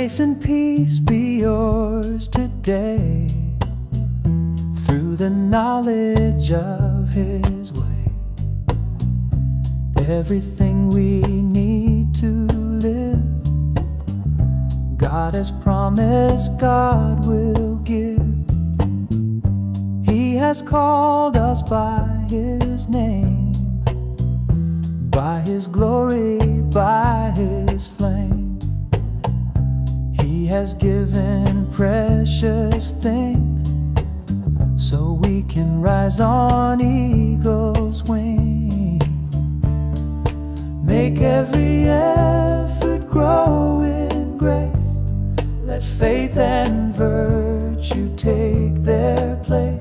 Grace and peace be yours today, through the knowledge of His way. Everything we need to live, God has promised God will give. He has called us by His name, by His glory, by His flame. He has given precious things, so we can rise on eagle's wings. Make every effort grow in grace. Let faith and virtue take their place.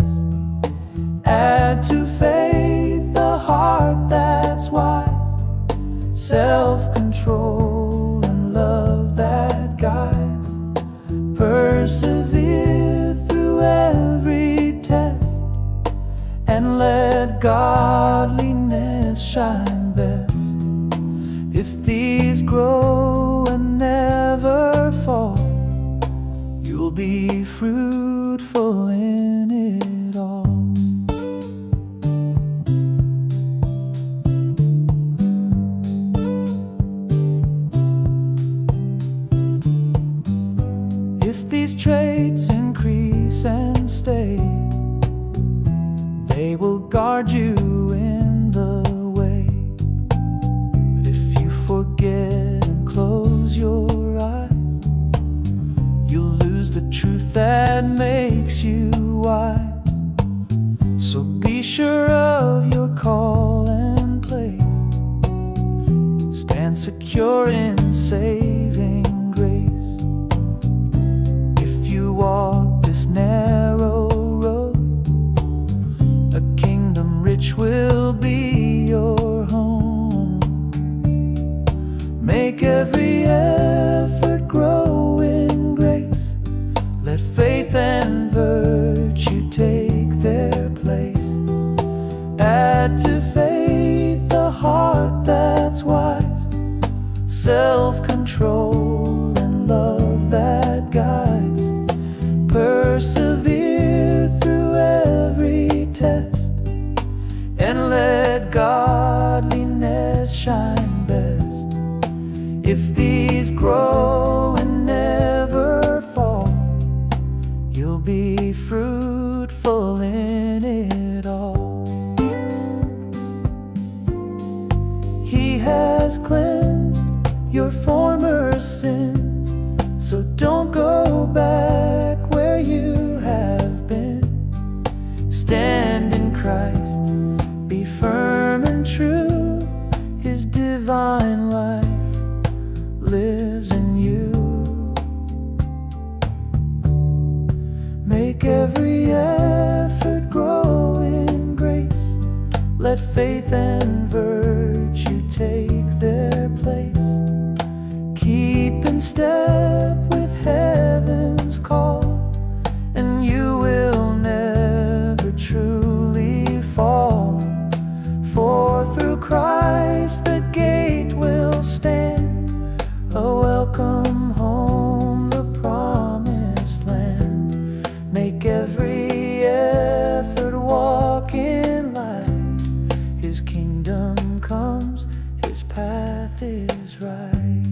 Add to faith a heart that's wise, self-control and love that guides. Persevere through every test, and let godliness shine best. If these grow and never fall, you'll be fruitful in it all. If these traits increase and stay, they will guard you in the way. But if you forget and close your eyes, you'll lose the truth that makes you wise. So be sure of your call and place. Stand secure in saving grace. Walk this narrow road, a kingdom rich will be your home. Make every effort grow in grace. Let faith and virtue take their place. Add to faith a heart that's wise, self-control and love that guides. Persevere through every test, and let godliness shine best. If these grow and never fall, you'll be fruitful in it all. He has cleansed your former sins, so don't go back where you have been. Stand in Christ, be firm and true. His divine life lives in you. Make every effort grow in grace. Let faith and virtue take their place. Keep in step with heaven's call, and you will never truly fall. For through Christ the gate will stand, a welcome home, the promised land. Make every effort walk in light. His kingdom comes, His path is right.